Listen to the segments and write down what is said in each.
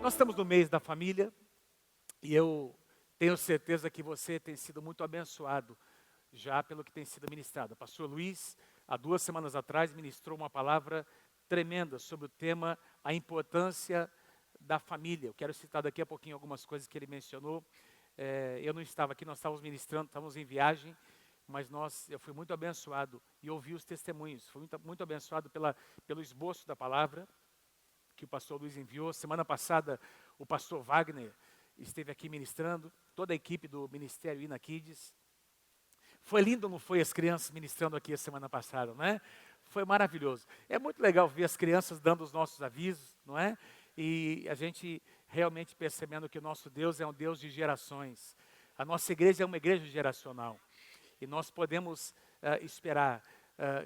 Nós estamos no mês da família e eu tenho certeza que você tem sido muito abençoado já pelo que tem sido ministrado. O pastor Luiz, há 2 semanas atrás, ministrou uma palavra tremenda sobre o tema, a importância da família. Eu quero citar daqui a pouquinho algumas coisas que ele mencionou. Eu não estava aqui, nós estávamos ministrando, estávamos em viagem, mas eu fui muito abençoado e ouvi os testemunhos. Fui muito abençoado pelo esboço da palavra que o pastor Luiz enviou. Semana passada, o pastor Wagner esteve aqui ministrando, toda a equipe do Ministério Ina Kids. Foi lindo, não foi, as crianças ministrando aqui a semana passada, não é? Foi maravilhoso. É muito legal ver as crianças dando os nossos avisos, não é? E a gente realmente percebendo que o nosso Deus é um Deus de gerações. A nossa igreja é uma igreja geracional. E nós podemos esperar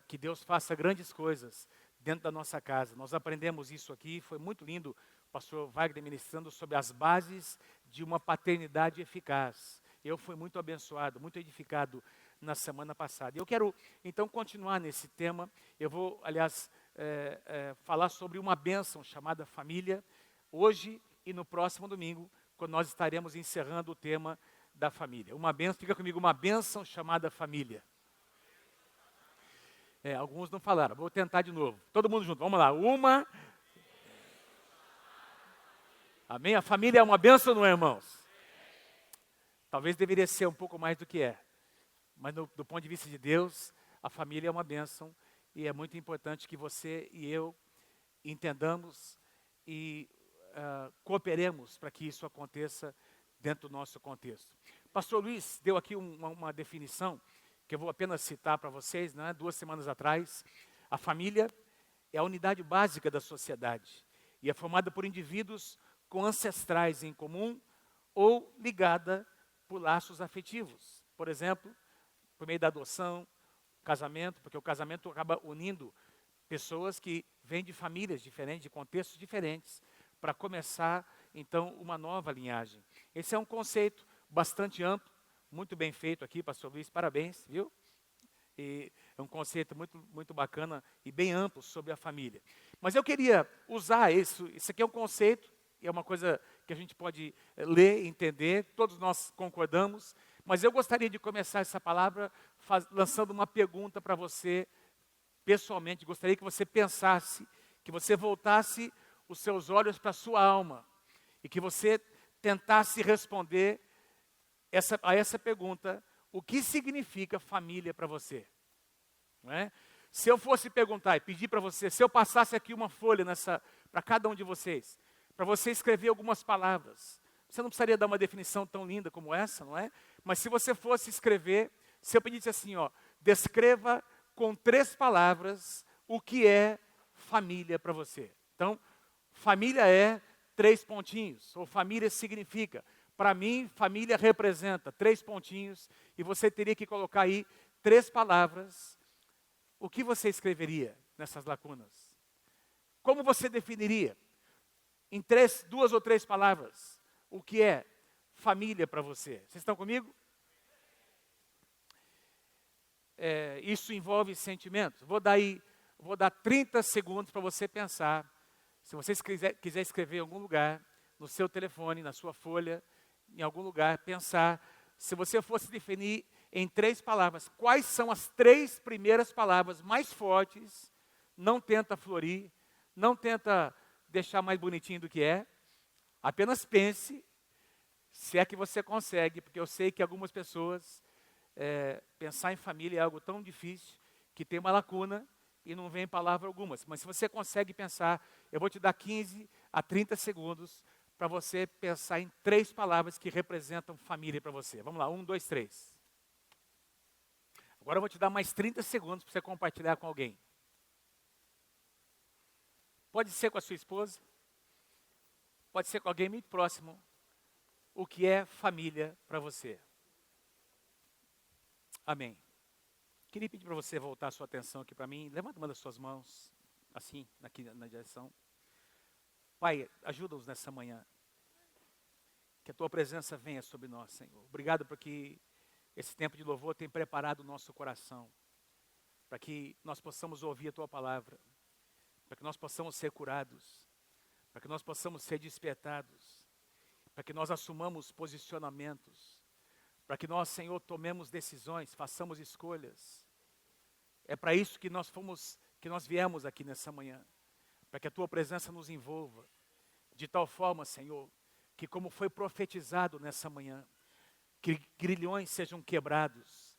que Deus faça grandes coisas dentro da nossa casa. Nós aprendemos isso aqui, foi muito lindo o pastor Wagner ministrando sobre as bases de uma paternidade eficaz. Eu fui muito abençoado, muito edificado na semana passada. Eu quero, então, continuar nesse tema. Eu vou, aliás, falar sobre uma bênção chamada família, hoje e no próximo domingo, quando nós estaremos encerrando o tema da família. Uma bênção, fica comigo, uma bênção chamada família. Alguns não falaram, vou tentar de novo. Todo mundo junto, vamos lá. Amém? A família é uma bênção, não é, irmãos? Talvez deveria ser um pouco mais do que é. Mas do ponto de vista de Deus, a família é uma bênção. E é muito importante que você e eu entendamos e cooperemos para que isso aconteça dentro do nosso contexto. Pastor Luiz deu aqui uma definição que eu vou apenas citar para vocês, né? 2 semanas atrás. A família é a unidade básica da sociedade e é formada por indivíduos com ancestrais em comum ou ligada por laços afetivos. Por exemplo, por meio da adoção, casamento, porque o casamento acaba unindo pessoas que vêm de famílias diferentes, de contextos diferentes, para começar, então, uma nova linhagem. Esse é um conceito bastante amplo, muito bem feito aqui, pastor Luiz, parabéns, viu? E é um conceito muito, muito bacana e bem amplo sobre a família. Mas eu queria usar isso aqui é um conceito, é uma coisa que a gente pode ler, entender, todos nós concordamos, mas eu gostaria de começar essa palavra lançando uma pergunta para você, pessoalmente. Gostaria que você pensasse, que você voltasse os seus olhos para a sua alma e que você tentasse responder a essa pergunta: o que significa família para você? Não é? Se eu fosse perguntar e pedir para você, se eu passasse aqui uma folha para cada um de vocês, para você escrever algumas palavras, você não precisaria dar uma definição tão linda como essa, não é? Mas se você fosse escrever, se eu pedisse assim, descreva com 3 palavras o que é família para você. Então, família é 3 pontinhos, ou família significa. Para mim, família representa 3 pontinhos, e você teria que colocar aí 3 palavras. O que você escreveria nessas lacunas? Como você definiria? Em 2 ou 3 palavras, o que é família para você? Vocês estão comigo? Isso envolve sentimentos. Vou dar 30 segundos para você pensar. Se você quiser escrever em algum lugar, no seu telefone, na sua folha, em algum lugar, pensar, se você fosse definir em 3 palavras, quais são as 3 primeiras palavras mais fortes, não tenta florir, não tenta deixar mais bonitinho do que é, apenas pense, se é que você consegue, porque eu sei que algumas pessoas, pensar em família é algo tão difícil, que tem uma lacuna e não vem palavra alguma. Mas se você consegue pensar, eu vou te dar 15 a 30 segundos para você pensar em 3 palavras que representam família para você. Vamos lá, 1, 2, 3. Agora eu vou te dar mais 30 segundos para você compartilhar com alguém. Pode ser com a sua esposa, pode ser com alguém muito próximo. O que é família para você? Amém. Queria pedir para você voltar a sua atenção aqui para mim. Levanta uma das suas mãos, assim, aqui na direção. Pai, ajuda-nos nessa manhã. Que a Tua presença venha sobre nós, Senhor. Obrigado porque esse tempo de louvor tem preparado o nosso coração. Para que nós possamos ouvir a Tua palavra. Para que nós possamos ser curados. para que nós possamos ser despertados, para que nós assumamos posicionamentos, para que nós, Senhor, tomemos decisões, façamos escolhas. É para isso que nós viemos aqui nessa manhã, para que a Tua presença nos envolva, de tal forma, Senhor, que como foi profetizado nessa manhã, que grilhões sejam quebrados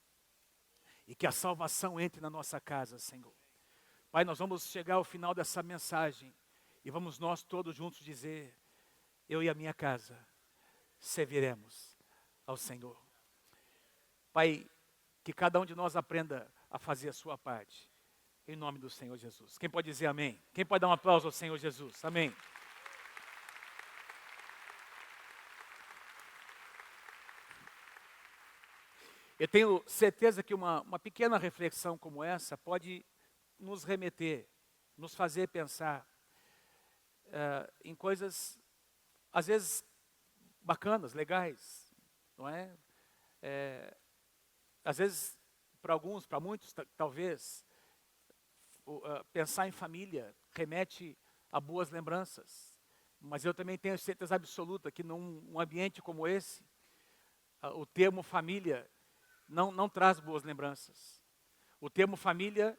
e que a salvação entre na nossa casa, Senhor. Pai, nós vamos chegar ao final dessa mensagem e vamos nós todos juntos dizer: eu e a minha casa serviremos ao Senhor. Pai, que cada um de nós aprenda a fazer a sua parte, em nome do Senhor Jesus. Quem pode dizer amém? Quem pode dar um aplauso ao Senhor Jesus? Amém. Eu tenho certeza que uma pequena reflexão como essa pode nos remeter, nos fazer pensar em coisas, às vezes, bacanas, legais, não é? Às vezes, para alguns, para muitos, talvez, pensar em família remete a boas lembranças. Mas eu também tenho certeza absoluta que num ambiente como esse, o termo família não traz boas lembranças. O termo família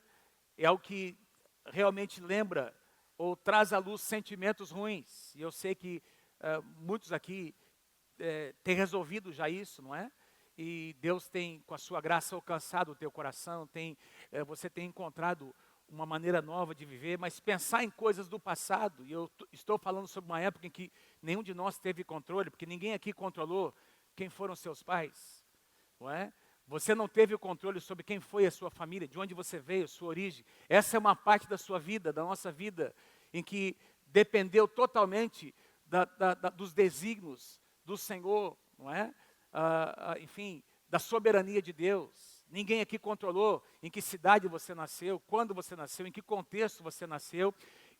é o que realmente lembra ou traz à luz sentimentos ruins. E eu sei que muitos aqui têm resolvido já isso, não é? E Deus tem, com a sua graça, alcançado o teu coração, você tem encontrado uma maneira nova de viver, mas pensar em coisas do passado, e eu estou falando sobre uma época em que nenhum de nós teve controle, porque ninguém aqui controlou quem foram seus pais, não é? Você não teve o controle sobre quem foi a sua família, de onde você veio, sua origem. Essa é uma parte da sua vida, da nossa vida, em que dependeu totalmente dos desígnios do Senhor, não é? Enfim, da soberania de Deus. Ninguém aqui controlou em que cidade você nasceu, quando você nasceu, em que contexto você nasceu,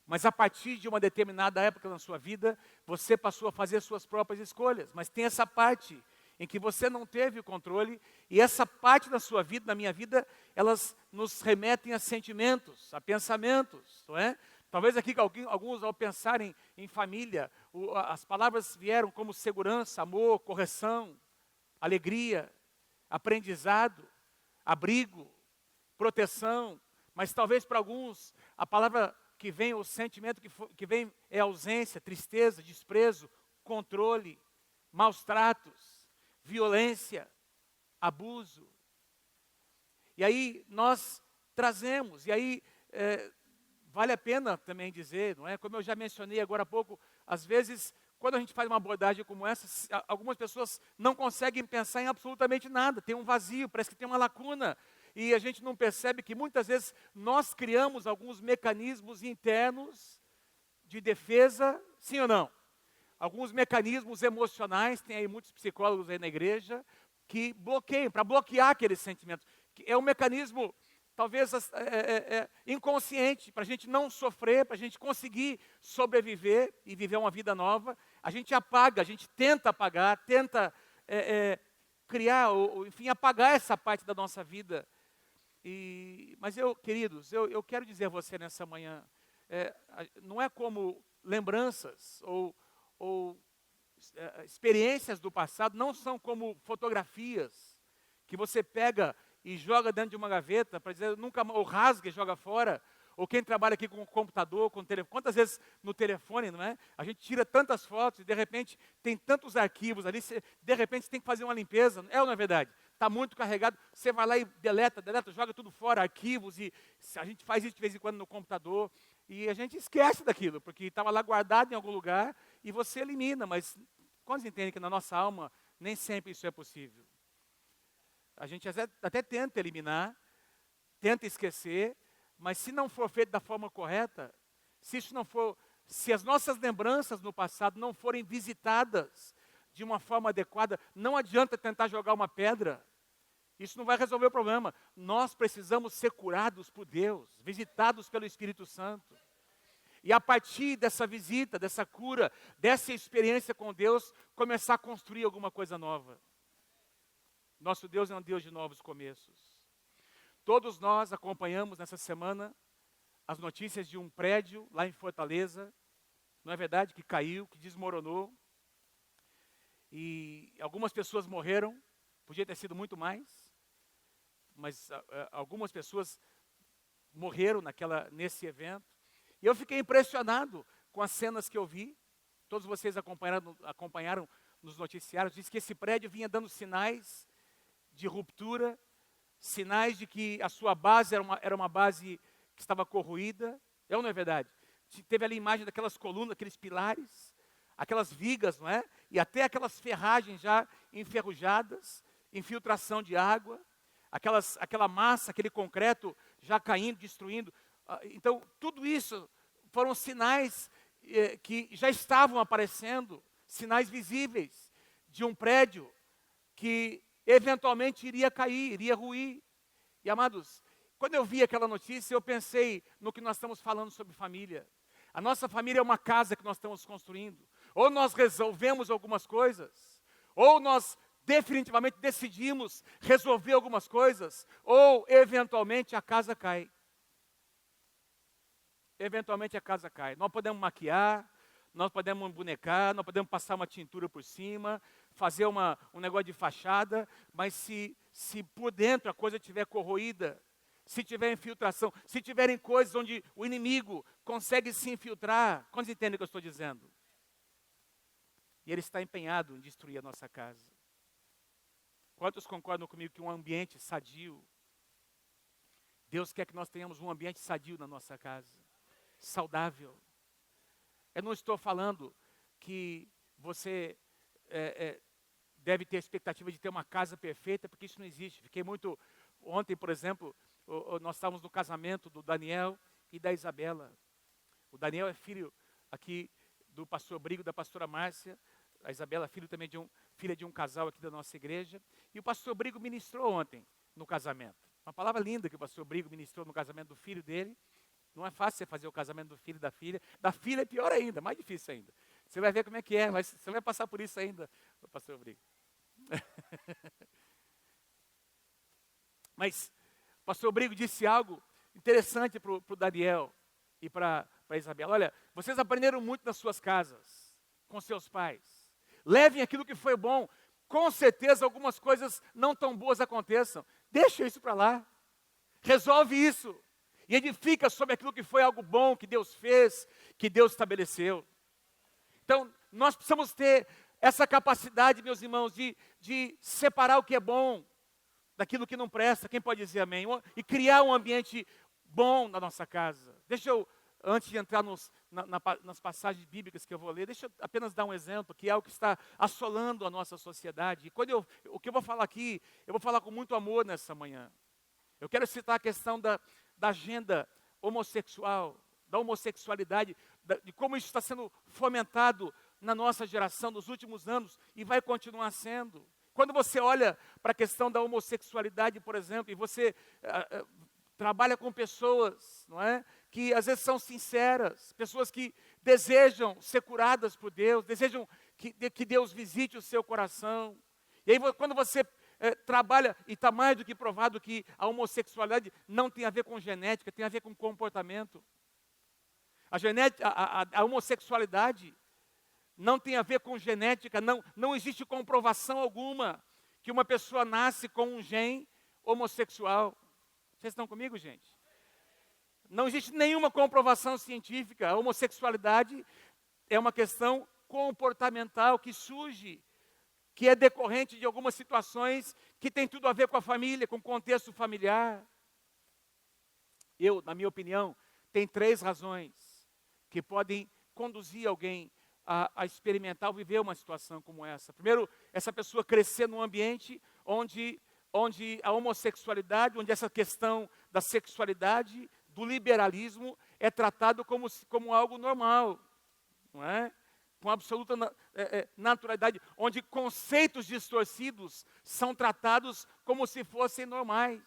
mas a partir de uma determinada época na sua vida, você passou a fazer suas próprias escolhas. Mas tem essa parte em que você não teve o controle, e essa parte da sua vida, da minha vida, elas nos remetem a sentimentos, a pensamentos, não é? Talvez aqui alguns, ao pensarem em família, as palavras vieram como segurança, amor, correção, alegria, aprendizado, abrigo, proteção, mas talvez para alguns a palavra que vem, o sentimento que vem é ausência, tristeza, desprezo, controle, maus tratos, violência, abuso. E aí nós trazemos, e aí vale a pena também dizer, não é? Como eu já mencionei agora há pouco, às vezes, quando a gente faz uma abordagem como essa, algumas pessoas não conseguem pensar em absolutamente nada, tem um vazio, parece que tem uma lacuna, e a gente não percebe que muitas vezes nós criamos alguns mecanismos internos de defesa, sim ou não? Alguns mecanismos emocionais, tem aí muitos psicólogos aí na igreja, que bloqueiam, para bloquear aqueles sentimentos. É um mecanismo, talvez, inconsciente, para a gente não sofrer, para a gente conseguir sobreviver e viver uma vida nova. A gente apaga, a gente tenta apagar, tenta criar, ou, enfim, apagar essa parte da nossa vida. Mas queridos, eu quero dizer a você nessa manhã, não é como lembranças ou experiências do passado, não são como fotografias que você pega e joga dentro de uma gaveta para dizer nunca, ou rasga e joga fora. Ou quem trabalha aqui com o computador, com o telefone, quantas vezes no telefone, não é? A gente tira tantas fotos e de repente tem tantos arquivos ali, de repente você tem que fazer uma limpeza, é ou não é verdade? Está muito carregado, você vai lá e deleta, joga tudo fora, arquivos, e a gente faz isso de vez em quando no computador, e a gente esquece daquilo, porque estava lá guardado em algum lugar, e você elimina, mas quantos entendem que na nossa alma nem sempre isso é possível? A gente até tenta eliminar, tenta esquecer, mas se não for feito da forma correta, se as nossas lembranças no passado não forem visitadas de uma forma adequada, não adianta tentar jogar uma pedra, isso não vai resolver o problema. Nós precisamos ser curados por Deus, visitados pelo Espírito Santo. E a partir dessa visita, dessa cura, dessa experiência com Deus, começar a construir alguma coisa nova. Nosso Deus é um Deus de novos começos. Todos nós acompanhamos nessa semana as notícias de um prédio lá em Fortaleza, não é verdade? Que caiu, que desmoronou. E algumas pessoas morreram, podia ter sido muito mais, mas algumas pessoas morreram nesse evento. E eu fiquei impressionado com as cenas que eu vi. Todos vocês acompanharam nos noticiários. Diz que esse prédio vinha dando sinais de ruptura, sinais de que a sua base era uma base que estava corroída. É ou não é verdade? Teve ali a imagem daquelas colunas, aqueles pilares, aquelas vigas, não é? E até aquelas ferragens já enferrujadas, infiltração de água, aquela massa, aquele concreto já caindo, destruindo. Então, tudo isso foram sinais que já estavam aparecendo, sinais visíveis de um prédio que eventualmente iria cair, iria ruir. E amados, quando eu vi aquela notícia, eu pensei no que nós estamos falando sobre família. A nossa família é uma casa que nós estamos construindo. Ou nós resolvemos algumas coisas, ou nós definitivamente decidimos resolver algumas coisas, ou eventualmente a casa cai. Eventualmente a casa cai. Nós podemos maquiar, nós podemos bonecar, nós podemos passar uma tintura por cima, fazer um negócio de fachada, mas se por dentro a coisa estiver corroída, se tiver infiltração, se tiverem coisas onde o inimigo consegue se infiltrar, quantos entendem o que eu estou dizendo? E ele está empenhado em destruir a nossa casa. Quantos concordam comigo que um ambiente sadio, Deus quer que nós tenhamos um ambiente sadio na nossa casa, saudável. Eu não estou falando que você deve ter a expectativa de ter uma casa perfeita, porque isso não existe. Ontem, por exemplo, nós estávamos no casamento do Daniel e da Isabela. O Daniel é filho aqui do pastor Brigo, da pastora Márcia. A Isabela, filha de um casal aqui da nossa igreja. E o pastor Brigo ministrou ontem no casamento. Uma palavra linda que o pastor Brigo ministrou no casamento do filho dele. Não é fácil você fazer o casamento do filho e da filha. Da filha é pior ainda, mais difícil ainda. Você vai ver como é que é, mas você vai passar por isso ainda, pastor Brigo. Mas o pastor Brigo disse algo interessante para o Daniel e para a Isabela. Olha, vocês aprenderam muito nas suas casas, com seus pais. Levem aquilo que foi bom. Com certeza algumas coisas não tão boas aconteçam. Deixa isso para lá. Resolve isso. E edifica sobre aquilo que foi algo bom que Deus fez, que Deus estabeleceu. Então, nós precisamos ter essa capacidade, meus irmãos, de separar o que é bom daquilo que não presta. Quem pode dizer amém? E criar um ambiente bom na nossa casa. Deixa eu, antes de entrar nas passagens bíblicas que eu vou ler, deixa eu apenas dar um exemplo, que é algo que está assolando a nossa sociedade. E o que eu vou falar aqui, eu vou falar com muito amor nessa manhã. Eu quero citar a questão da agenda homossexual, da homossexualidade, de como isso está sendo fomentado na nossa geração nos últimos anos e vai continuar sendo. Quando você olha para a questão da homossexualidade, por exemplo, e você trabalha com pessoas, não é, que às vezes são sinceras, pessoas que desejam ser curadas por Deus, desejam que Deus visite o seu coração. E aí quando você trabalha, e está mais do que provado que a homossexualidade não tem a ver com genética, tem a ver com comportamento. A homossexualidade não tem a ver com genética, não existe comprovação alguma que uma pessoa nasce com um gene homossexual. Vocês estão comigo, gente? Não existe nenhuma comprovação científica. A homossexualidade é uma questão comportamental que surge, que é decorrente de algumas situações que tem tudo a ver com a família, com o contexto familiar. Na minha opinião, tem 3 razões que podem conduzir alguém a experimentar ou viver uma situação como essa. Primeiro, essa pessoa crescer num ambiente onde a homossexualidade, onde essa questão da sexualidade, do liberalismo, é tratado como algo normal, não é? Com absoluta naturalidade, onde conceitos distorcidos são tratados como se fossem normais.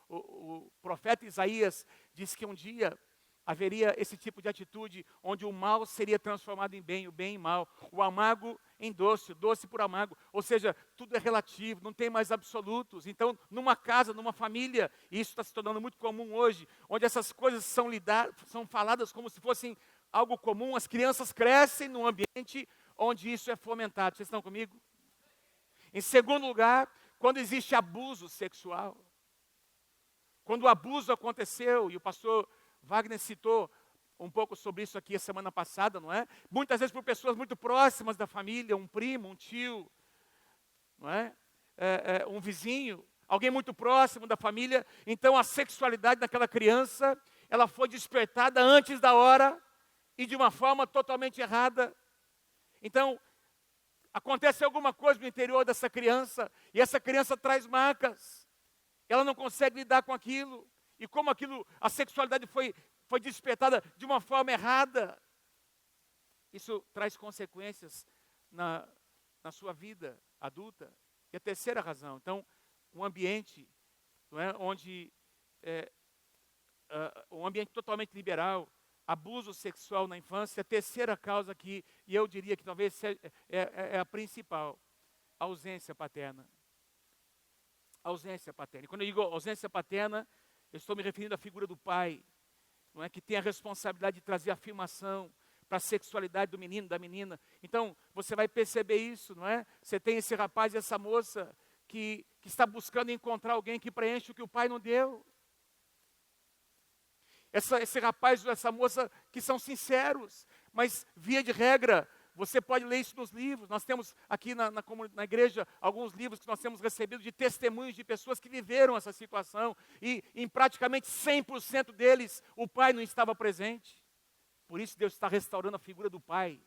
O profeta Isaías diz que um dia haveria esse tipo de atitude, onde o mal seria transformado em bem, o bem em mal, o amargo em doce, o doce por amargo, ou seja, tudo é relativo, não tem mais absolutos. Então, numa casa, numa família, e isso está se tornando muito comum hoje, onde essas coisas são faladas como se fossem algo comum, as crianças crescem num ambiente onde isso é fomentado. Vocês estão comigo? Em segundo lugar, quando existe abuso sexual. Quando o abuso aconteceu, e o pastor Wagner citou um pouco sobre isso aqui a semana passada, não é? Muitas vezes por pessoas muito próximas da família, um primo, um tio, não é? Um vizinho, alguém muito próximo da família. Então a sexualidade daquela criança, ela foi despertada antes da hora e de uma forma totalmente errada. Então, acontece alguma coisa no interior dessa criança e essa criança traz marcas. Ela não consegue lidar com aquilo. E como a sexualidade foi despertada de uma forma errada, isso traz consequências na sua vida adulta. E a terceira razão, então, um ambiente, não é, onde um ambiente totalmente liberal, abuso sexual na infância, a terceira causa aqui, e eu diria que talvez é a principal, a ausência paterna. Ausência paterna. E quando eu digo ausência paterna, eu estou me referindo à figura do pai, não é, que tem a responsabilidade de trazer afirmação para a sexualidade do menino, da menina. Então, você vai perceber isso, não é? Você tem esse rapaz e essa moça que está buscando encontrar alguém que preenche o que o pai não deu. Esse rapaz ou essa moça que são sinceros, mas via de regra, você pode ler isso nos livros. Nós temos aqui na igreja alguns livros que nós temos recebido de testemunhos de pessoas que viveram essa situação e em praticamente 100% deles o pai não estava presente. Por isso Deus está restaurando a figura do pai,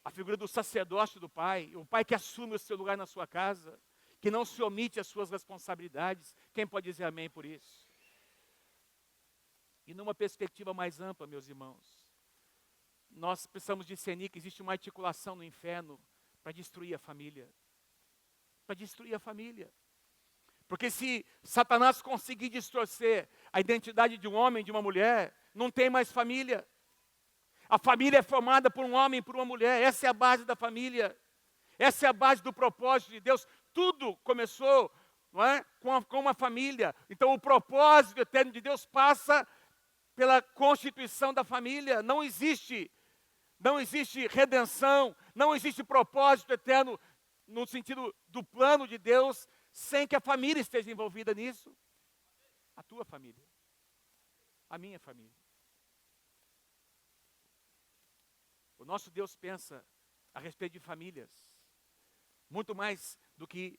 a figura do sacerdote do pai, o pai que assume o seu lugar na sua casa, que não se omite as suas responsabilidades. Quem pode dizer amém por isso? E numa perspectiva mais ampla, meus irmãos, nós precisamos discernir que existe uma articulação no inferno para destruir a família. Para destruir a família. Porque se Satanás conseguir distorcer a identidade de um homem e de uma mulher, não tem mais família. A família é formada por um homem e por uma mulher. Essa é a base da família. Essa é a base do propósito de Deus. Tudo começou, não é, com uma família. Então o propósito eterno de Deus passa pela constituição da família. Não existe redenção, não existe propósito eterno no sentido do plano de Deus sem que a família esteja envolvida nisso. A tua família, a minha família. O nosso Deus pensa a respeito de famílias. Muito mais do que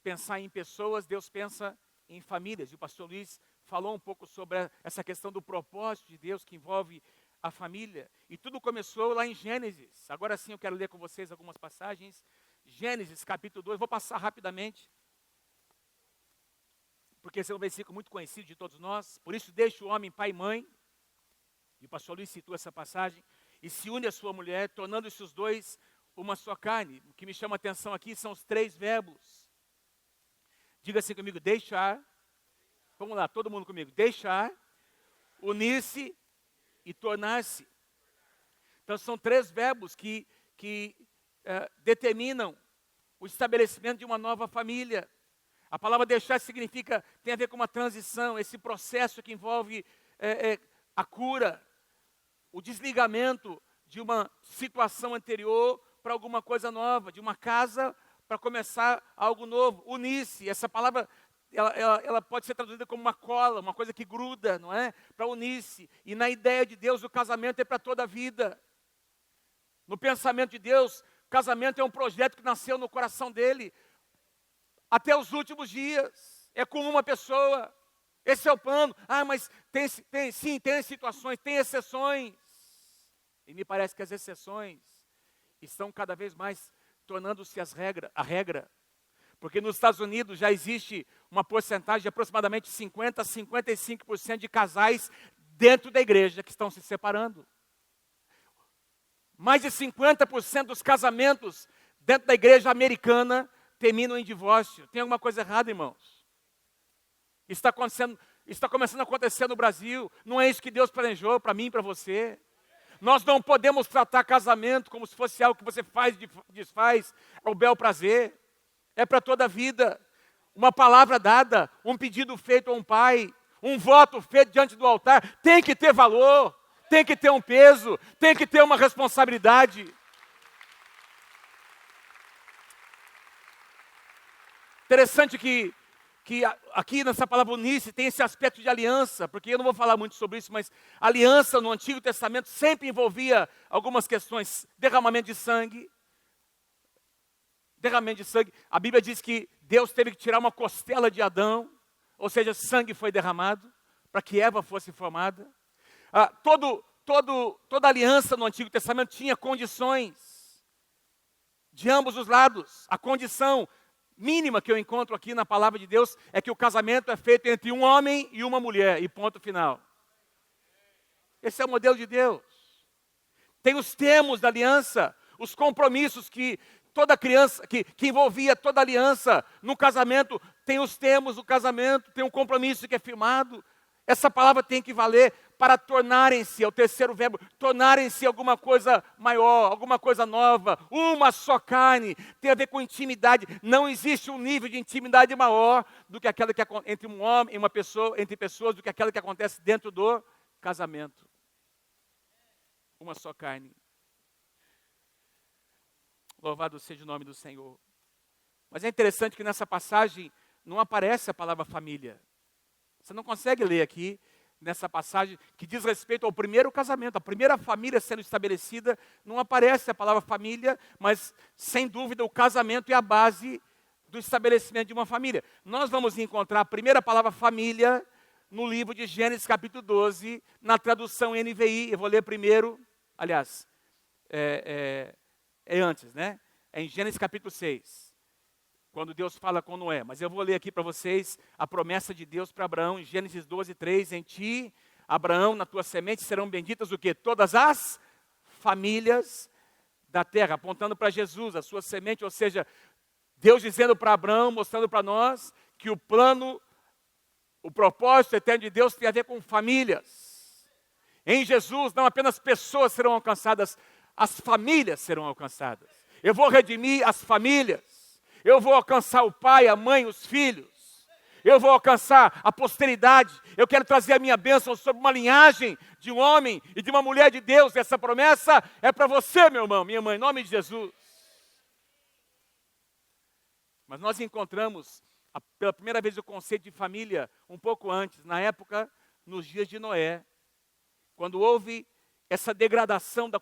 pensar em pessoas, Deus pensa em famílias. E o pastor Luiz falou um pouco sobre essa questão do propósito de Deus que envolve a família. E tudo começou lá em Gênesis. Agora sim eu quero ler com vocês algumas passagens. Gênesis capítulo 2, vou passar rapidamente, porque esse é um versículo muito conhecido de todos nós. Por isso deixa o homem pai e mãe, e o pastor Luiz citou essa passagem, e se une à sua mulher, tornando-se os dois uma só carne. O que me chama a atenção aqui são os 3 verbos. Diga assim comigo, deixar. Vamos lá, todo mundo comigo. Deixar, unir-se e tornar-se. Então são 3 verbos que determinam o estabelecimento de uma nova família. A palavra deixar significa, tem a ver com uma transição, esse processo que envolve a cura, o desligamento de uma situação anterior para alguma coisa nova, de uma casa para começar algo novo. Unir-se, essa palavra ela pode ser traduzida como uma cola, uma coisa que gruda, não é? Para unir-se. E na ideia de Deus, o casamento é para toda a vida. No pensamento de Deus, o casamento é um projeto que nasceu no coração dele até os últimos dias. É com uma pessoa. Esse é o plano. Ah, mas tem situações, tem exceções. E me parece que as exceções estão cada vez mais tornando-se a regra. Porque nos Estados Unidos já existe uma porcentagem de aproximadamente 50% a 55% de casais dentro da igreja que estão se separando. Mais de 50% dos casamentos dentro da igreja americana terminam em divórcio. Tem alguma coisa errada, irmãos? Está começando a acontecer no Brasil. Não é isso que Deus planejou para mim e para você. Nós não podemos tratar casamento como se fosse algo que você faz e desfaz ao bel prazer. É para toda a vida. Uma palavra dada, um pedido feito a um pai, um voto feito diante do altar, tem que ter valor. tem que ter um peso, tem que ter uma responsabilidade. Interessante que aqui nessa palavra unir-se tem esse aspecto de aliança, porque eu não vou falar muito sobre isso, mas aliança no Antigo Testamento sempre envolvia algumas questões, derramamento de sangue. A Bíblia diz que Deus teve que tirar uma costela de Adão, ou seja, sangue foi derramado para que Eva fosse formada. Toda aliança no Antigo Testamento tinha condições de ambos os lados. A condição mínima que eu encontro aqui na palavra de Deus é que o casamento é feito entre um homem e uma mulher, e ponto final. Esse é o modelo de Deus. Tem os termos da aliança, os compromissos que toda criança, que envolvia toda aliança no casamento, tem os termos do casamento, tem um compromisso que é firmado. Essa palavra tem que valer para tornarem-se, é o terceiro verbo, tornarem-se alguma coisa maior, alguma coisa nova, uma só carne, tem a ver com intimidade. Não existe um nível de intimidade maior do que aquela que entre um homem e uma pessoa, entre pessoas, do que aquela que acontece dentro do casamento. Uma só carne. Louvado seja o nome do Senhor. Mas é interessante que nessa passagem não aparece a palavra família. Você não consegue ler aqui, nessa passagem, que diz respeito ao primeiro casamento, a primeira família sendo estabelecida, não aparece a palavra família, mas, sem dúvida, o casamento é a base do estabelecimento de uma família. Nós vamos encontrar a primeira palavra família no livro de Gênesis, capítulo 12, na tradução NVI. Eu vou ler primeiro, aliás, é antes, né? É em Gênesis, capítulo 6. Quando Deus fala com Noé. Mas eu vou ler aqui para vocês a promessa de Deus para Abraão, em Gênesis 12, 3. Em ti, Abraão, na tua semente serão benditas o quê? Todas as famílias da terra, apontando para Jesus, a sua semente, ou seja, Deus dizendo para Abraão, mostrando para nós que o plano, o propósito eterno de Deus tem a ver com famílias. Em Jesus, não apenas pessoas serão alcançadas, as famílias serão alcançadas. Eu vou redimir as famílias. Eu vou alcançar o pai, a mãe, os filhos. Eu vou alcançar a posteridade. Eu quero trazer a minha bênção sobre uma linhagem de um homem e de uma mulher de Deus. Essa promessa é para você, meu irmão, minha mãe, em nome de Jesus. Mas nós encontramos pela primeira vez o conceito de família um pouco antes, na época, nos dias de Noé, quando houve essa degradação da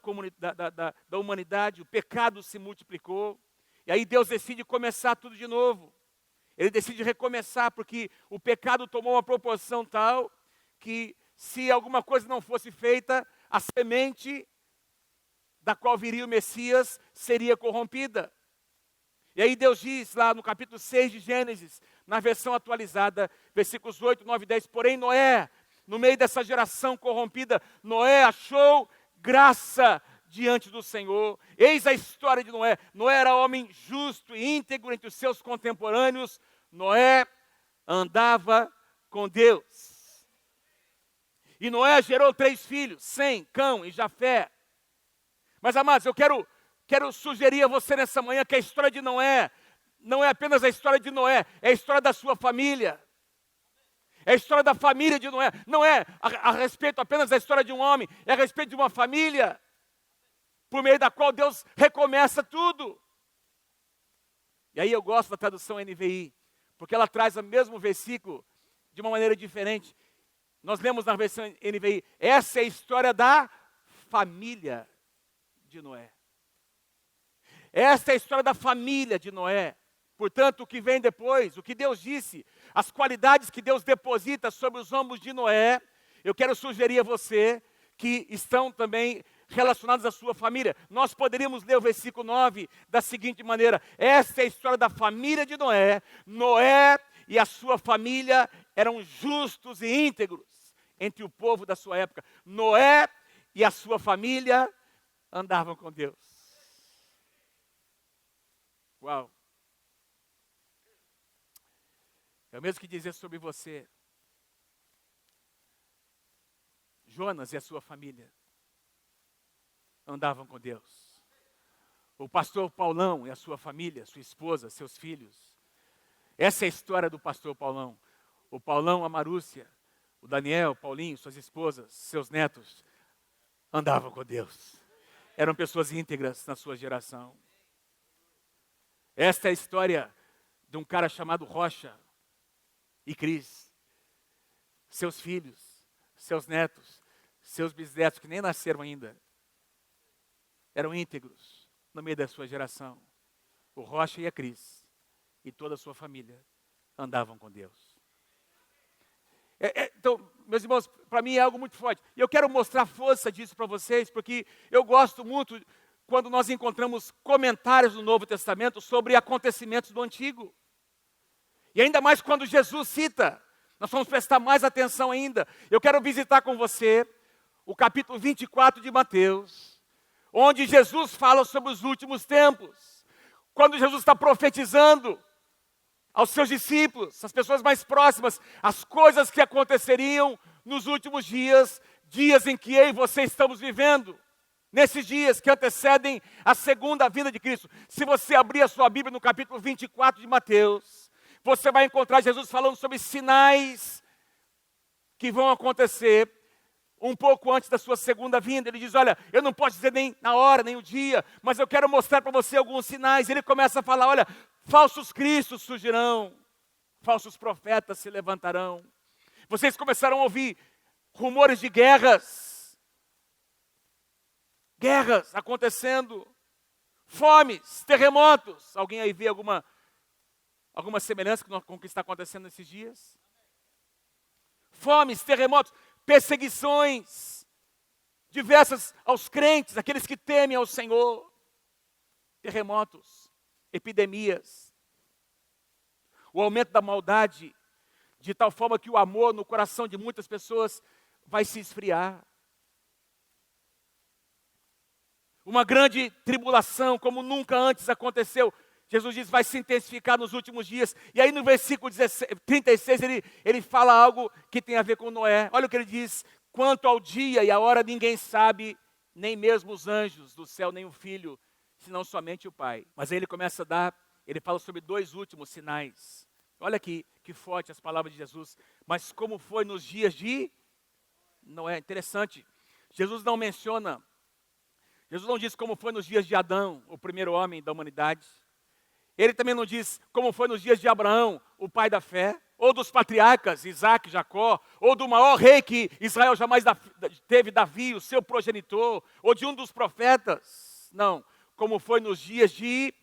humanidade, o pecado se multiplicou. E aí Deus decide começar tudo de novo. Ele decide recomeçar, porque o pecado tomou uma proporção tal que, se alguma coisa não fosse feita, a semente da qual viria o Messias seria corrompida. E aí Deus diz lá no capítulo 6 de Gênesis, na versão atualizada, versículos 8, 9 e 10, porém Noé, no meio dessa geração corrompida, Noé achou graça diante do Senhor. Eis a história de Noé. Noé era homem justo e íntegro entre os seus contemporâneos. Noé andava com Deus. E Noé gerou 3 filhos, Sem, Cão e Jafé. Mas, amados, eu quero sugerir a você nessa manhã que a história de Noé não é apenas a história de Noé, é a história da sua família. É a história da família de Noé. Não é a respeito apenas da história de um homem, é a respeito de uma família, por meio da qual Deus recomeça tudo. E aí eu gosto da tradução NVI, porque ela traz o mesmo versículo de uma maneira diferente. Nós lemos na versão NVI, essa é a história da família de Noé. Essa é a história da família de Noé. Portanto, o que vem depois, o que Deus disse, as qualidades que Deus deposita sobre os ombros de Noé, eu quero sugerir a você que estão também relacionados à sua família. Nós poderíamos ler o versículo 9 da seguinte maneira: esta é a história da família de Noé. Noé e a sua família eram justos e íntegros entre o povo da sua época. Noé e a sua família andavam com Deus. Uau! É o mesmo que dizer sobre você. Jonas e a sua família andavam com Deus. O pastor Paulão e a sua família, sua esposa, seus filhos. Essa é a história do pastor Paulão. O Paulão, a Marúcia, o Daniel, o Paulinho, suas esposas, seus netos, andavam com Deus. Eram pessoas íntegras na sua geração. Esta é a história de um cara chamado Rocha e Cris. Seus filhos, seus netos, seus bisnetos, que nem nasceram ainda, eram íntegros no meio da sua geração. O Rocha e a Cris e toda a sua família andavam com Deus. Então, meus irmãos, para mim é algo muito forte. E eu quero mostrar força disso para vocês, porque eu gosto muito quando nós encontramos comentários do Novo Testamento sobre acontecimentos do Antigo. E ainda mais quando Jesus cita, nós vamos prestar mais atenção ainda. Eu quero visitar com você o capítulo 24 de Mateus, onde Jesus fala sobre os últimos tempos. Quando Jesus está profetizando aos seus discípulos, às pessoas mais próximas, as coisas que aconteceriam nos últimos dias, dias em que eu e você estamos vivendo, nesses dias que antecedem a segunda vinda de Cristo. Se você abrir a sua Bíblia no capítulo 24 de Mateus, você vai encontrar Jesus falando sobre sinais que vão acontecer um pouco antes da sua segunda vinda. Ele diz, olha, eu não posso dizer nem na hora, nem o dia, mas eu quero mostrar para você alguns sinais. Ele começa a falar, olha, falsos cristos surgirão, falsos profetas se levantarão. Vocês começaram a ouvir rumores de guerras acontecendo, fomes, terremotos. Alguém aí vê alguma semelhança com o que está acontecendo nesses dias? Fomes, terremotos, perseguições diversas aos crentes, aqueles que temem ao Senhor. Terremotos, epidemias, o aumento da maldade, de tal forma que o amor no coração de muitas pessoas vai se esfriar. Uma grande tribulação, como nunca antes aconteceu. Jesus diz, vai se intensificar nos últimos dias. E aí no versículo 36, ele fala algo que tem a ver com Noé. Olha o que ele diz, quanto ao dia e a hora ninguém sabe, nem mesmo os anjos do céu, nem o Filho, senão somente o Pai. Mas aí ele fala sobre dois últimos sinais. Olha aqui, que forte as palavras de Jesus. Mas como foi nos dias de Noé? Interessante. Jesus não diz como foi nos dias de Adão, o primeiro homem da humanidade. Ele também não diz como foi nos dias de Abraão, o pai da fé, ou dos patriarcas, Isaac, Jacó, ou do maior rei que Israel jamais teve, Davi, o seu progenitor, ou de um dos profetas. Não, como foi nos dias de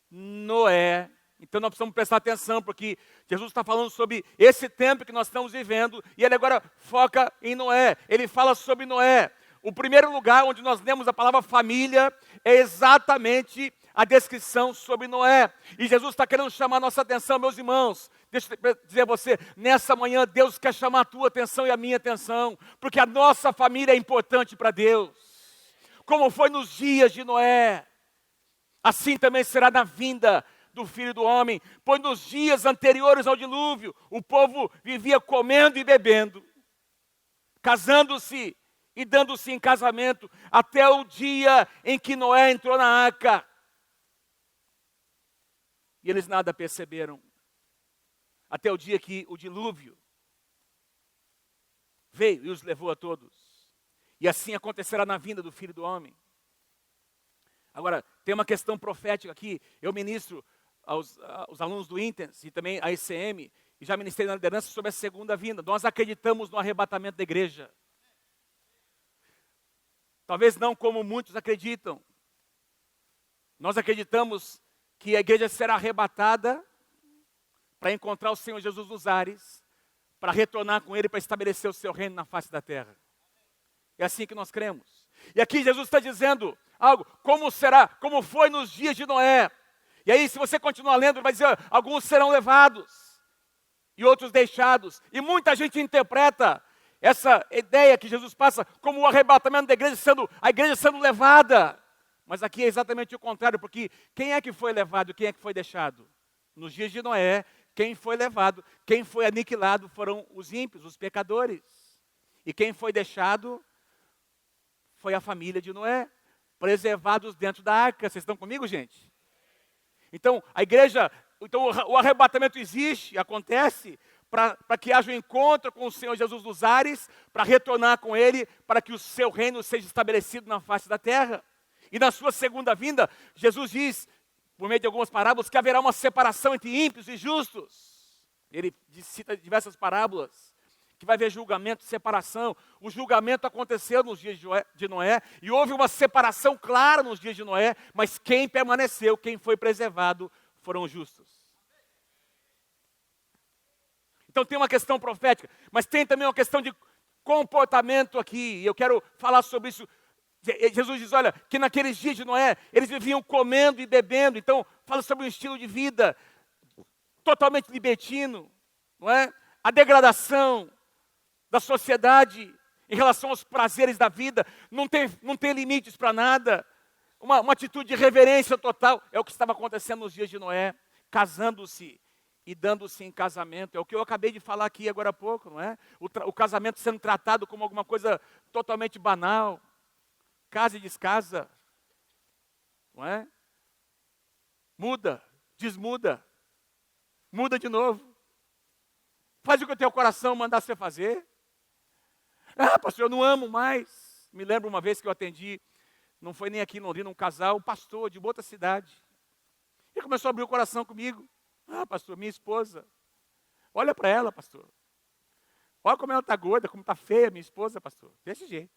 Noé. Então nós precisamos prestar atenção, porque Jesus está falando sobre esse tempo que nós estamos vivendo, e ele agora foca em Noé. Ele fala sobre Noé. O primeiro lugar onde nós lemos a palavra família é exatamente a descrição sobre Noé. E Jesus está querendo chamar a nossa atenção, meus irmãos. Deixa eu dizer a você, nessa manhã Deus quer chamar a tua atenção e a minha atenção, porque a nossa família é importante para Deus. Como foi nos dias de Noé, assim também será na vinda do Filho do Homem. Pois nos dias anteriores ao dilúvio, o povo vivia comendo e bebendo, casando-se e dando-se em casamento, até o dia em que Noé entrou na arca. E eles nada perceberam, até o dia que o dilúvio veio e os levou a todos. E assim acontecerá na vinda do Filho do Homem. Agora, tem uma questão profética aqui. Eu ministro aos alunos do Intens e também à ECM, e já ministrei na liderança sobre a segunda vinda. Nós acreditamos no arrebatamento da igreja. Talvez não como muitos acreditam. Nós acreditamos que a igreja será arrebatada para encontrar o Senhor Jesus nos ares, para retornar com Ele, para estabelecer o seu reino na face da terra. É assim que nós cremos. E aqui Jesus está dizendo algo, como será, como foi nos dias de Noé. E aí, se você continuar lendo, ele vai dizer, alguns serão levados e outros deixados. E muita gente interpreta essa ideia que Jesus passa como o arrebatamento da igreja, a igreja sendo levada. Mas aqui é exatamente o contrário, porque quem é que foi levado e quem é que foi deixado? Nos dias de Noé, quem foi levado, quem foi aniquilado foram os ímpios, os pecadores. E quem foi deixado foi a família de Noé, preservados dentro da arca. Vocês estão comigo, gente? Então, a igreja, o arrebatamento existe, acontece, para que haja um encontro com o Senhor Jesus nos ares, para retornar com Ele, para que o seu reino seja estabelecido na face da terra. E na sua segunda vinda, Jesus diz, por meio de algumas parábolas, que haverá uma separação entre ímpios e justos. Ele cita diversas parábolas, que vai haver julgamento, separação. O julgamento aconteceu nos dias de Noé, e houve uma separação clara nos dias de Noé, mas quem permaneceu, quem foi preservado, foram os justos. Então tem uma questão profética, mas tem também uma questão de comportamento aqui, e eu quero falar sobre isso. Jesus diz, olha, que naqueles dias de Noé, eles viviam comendo e bebendo, então fala sobre um estilo de vida totalmente libertino, não é? A degradação da sociedade em relação aos prazeres da vida, não tem limites para nada, uma atitude de reverência total, é o que estava acontecendo nos dias de Noé, casando-se e dando-se em casamento, é o que eu acabei de falar aqui agora há pouco, não é? O casamento sendo tratado como alguma coisa totalmente banal, casa e descasa, não é? Muda, desmuda, muda de novo, faz o que o teu coração mandar você fazer. Ah, pastor, eu não amo mais. Me lembro uma vez que eu atendi, não foi nem aqui em Londrina, um casal, um pastor de uma outra cidade, ele começou a abrir o coração comigo. Ah, pastor, minha esposa, olha para ela, pastor, olha como ela está gorda, como está feia minha esposa, pastor, desse jeito.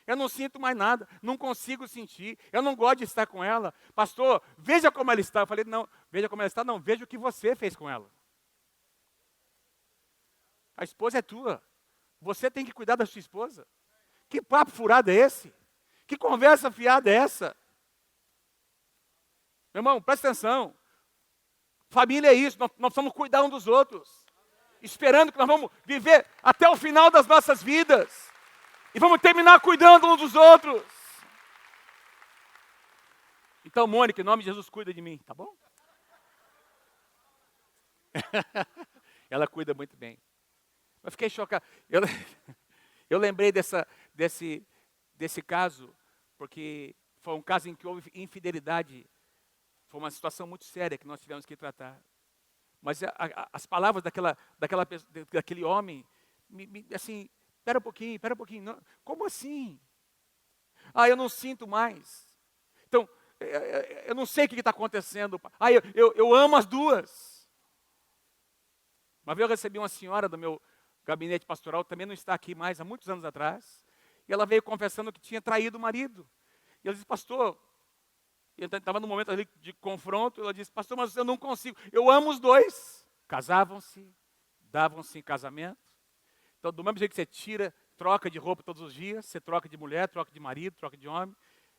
Eu não sinto mais nada, não consigo sentir, eu não gosto de estar com ela. Pastor, veja como ela está. Eu falei, não, veja como ela está, não, veja o que você fez com ela. A esposa é tua, você tem que cuidar da sua esposa. Que papo furado é esse? Que conversa fiada é essa? Meu irmão, presta atenção. Família é isso, nós precisamos cuidar um dos outros. Esperando que nós vamos viver até o final das nossas vidas. E vamos terminar cuidando uns dos outros. Então, Mônica, em nome de Jesus, cuida de mim, tá bom? Ela cuida muito bem. Eu fiquei chocado. Eu lembrei desse caso, porque foi um caso em que houve infidelidade. Foi uma situação muito séria que nós tivemos que tratar. Mas as palavras daquele homem, assim, espera um pouquinho. Não, como assim? Ah, eu não sinto mais. Então, eu não sei o que está acontecendo. Ah, eu amo as duas. Uma vez eu recebi uma senhora do meu gabinete pastoral, também não está aqui mais, há muitos anos atrás, e ela veio confessando que tinha traído o marido. E ela disse, pastor, estava num momento ali de confronto, ela disse, pastor, mas eu não consigo, eu amo os dois. Casavam-se, davam-se em casamento. Então, do mesmo jeito que você troca de roupa todos os dias, você troca de mulher, troca de marido, troca de homem,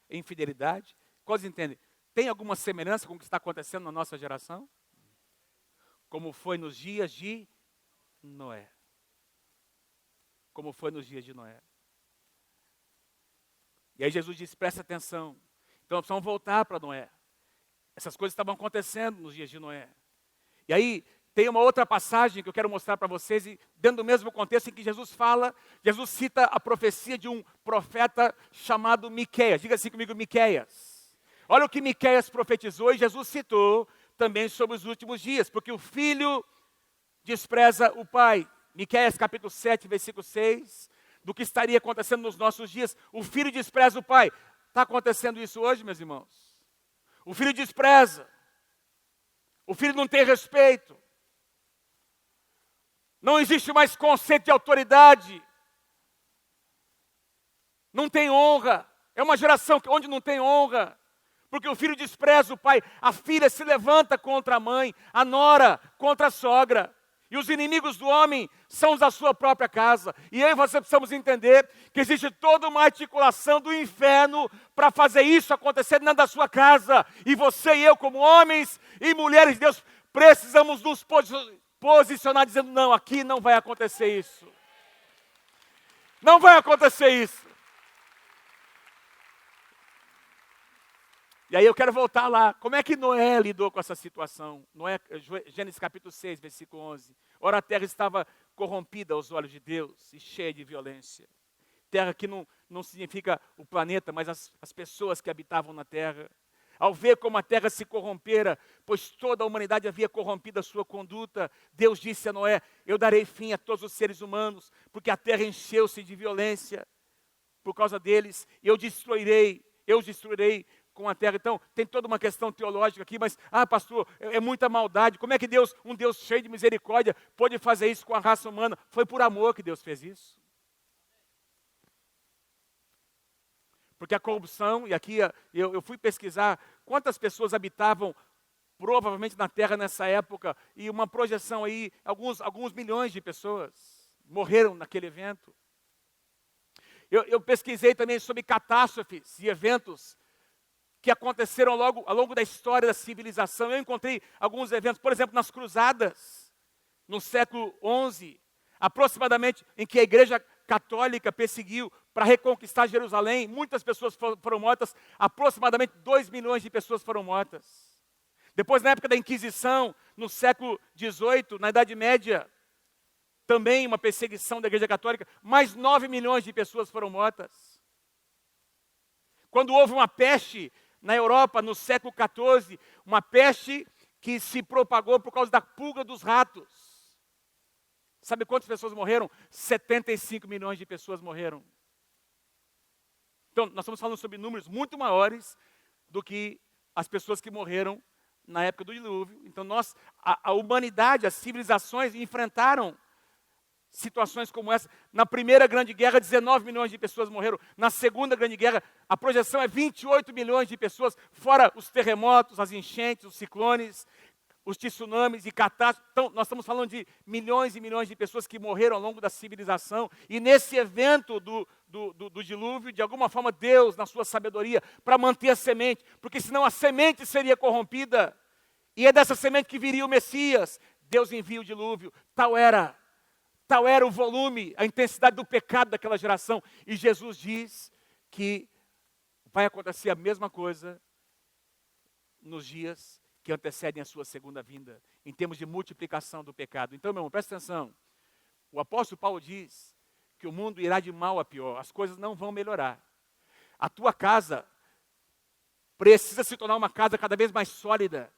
infidelidade. Quantos entendem? Tem alguma semelhança com o que está acontecendo na nossa geração? Como foi nos dias de Noé. Como foi nos dias de Noé. E aí Jesus disse, presta atenção. Então nós precisamos voltar para Noé. Essas coisas estavam acontecendo nos dias de Noé. E aí tem uma outra passagem que eu quero mostrar para vocês, e dentro do mesmo contexto em que Jesus fala, Jesus cita a profecia de um profeta chamado Miqueias. Diga assim comigo, Miqueias. Olha o que Miqueias profetizou e Jesus citou também sobre os últimos dias, porque o filho despreza o pai. Miqueias capítulo 7, versículo 6, do que estaria acontecendo nos nossos dias. O filho despreza o pai. Está acontecendo isso hoje, meus irmãos? O filho despreza. O filho não tem respeito. Não existe mais conceito de autoridade. Não tem honra. É uma geração onde não tem honra. Porque o filho despreza o pai. A filha se levanta contra a mãe. A nora contra a sogra. E os inimigos do homem são os da sua própria casa. E eu e você precisamos entender que existe toda uma articulação do inferno para fazer isso acontecer dentro da sua casa. E você e eu, como homens e mulheres de Deus, precisamos nos posicionar dizendo, não, aqui não vai acontecer isso. Não vai acontecer isso. E aí eu quero voltar lá. Como é que Noé lidou com essa situação? Gênesis capítulo 6, versículo 11. Ora, a terra estava corrompida aos olhos de Deus e cheia de violência. Terra que não significa o planeta, mas as pessoas que habitavam na terra. ao ver como a terra se corrompera, pois toda a humanidade havia corrompido a sua conduta, Deus disse a Noé: eu darei fim a todos os seres humanos, porque a terra encheu-se de violência por causa deles, e eu os destruirei com a terra. Então, tem toda uma questão teológica aqui, mas, pastor, é muita maldade. Como é que Deus, um Deus cheio de misericórdia, pôde fazer isso com a raça humana? Foi por amor que Deus fez isso. Porque a corrupção, e aqui eu fui pesquisar quantas pessoas habitavam provavelmente na terra nessa época, e uma projeção aí, alguns milhões de pessoas morreram naquele evento. Eu pesquisei também sobre catástrofes e eventos que aconteceram ao longo da história da civilização. Eu encontrei alguns eventos, por exemplo, nas cruzadas, no século XI, aproximadamente, em que a Igreja Católica perseguiu para reconquistar Jerusalém. Muitas pessoas foram mortas, aproximadamente 2 milhões de pessoas foram mortas. Depois, na época da Inquisição, no século XVIII, na Idade Média, também uma perseguição da Igreja Católica, mais 9 milhões de pessoas foram mortas. Quando houve uma peste na Europa, no século XIV, uma peste que se propagou por causa da pulga dos ratos. Sabe quantas pessoas morreram? 75 milhões de pessoas morreram. Então, nós estamos falando sobre números muito maiores do que as pessoas que morreram na época do dilúvio. Então, a humanidade, as civilizações enfrentaram situações como essa. Na Primeira Grande Guerra, 19 milhões de pessoas morreram. Na Segunda Grande Guerra, a projeção é 28 milhões de pessoas, fora os terremotos, as enchentes, os ciclones, os tsunamis e catástrofes. Então, nós estamos falando de milhões e milhões de pessoas que morreram ao longo da civilização. E nesse evento do dilúvio, de alguma forma, Deus, na sua sabedoria, para manter a semente, porque senão a semente seria corrompida, e é dessa semente que viria o Messias. Deus envia o dilúvio. Tal era o volume, a intensidade do pecado daquela geração. E Jesus diz que vai acontecer a mesma coisa nos dias que antecedem a sua segunda vinda, em termos de multiplicação do pecado. Então, meu irmão, presta atenção. O apóstolo Paulo diz que o mundo irá de mal a pior, as coisas não vão melhorar. A tua casa precisa se tornar uma casa cada vez mais sólida.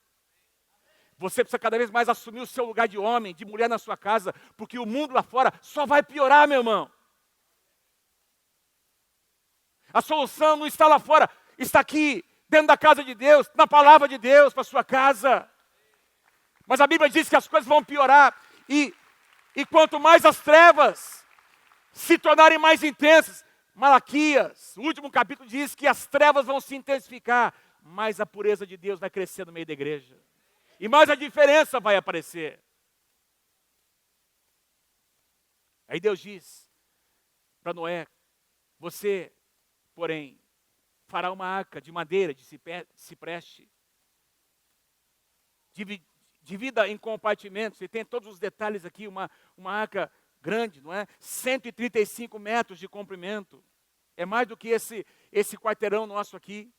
Você precisa cada vez mais assumir o seu lugar de homem, de mulher na sua casa, porque o mundo lá fora só vai piorar, meu irmão. A solução não está lá fora, está aqui, dentro da casa de Deus, na palavra de Deus para a sua casa. Mas a Bíblia diz que as coisas vão piorar, e quanto mais as trevas se tornarem mais intensas, Malaquias, o último capítulo, diz que as trevas vão se intensificar, mais a pureza de Deus vai crescer no meio da igreja. E mais a diferença vai aparecer. Aí Deus diz para Noé: você, porém, fará uma arca de madeira, de cipreste, divida em compartimentos, e tem todos os detalhes aqui, uma arca grande, não é? 135 metros de comprimento. É mais do que esse quarteirão nosso aqui.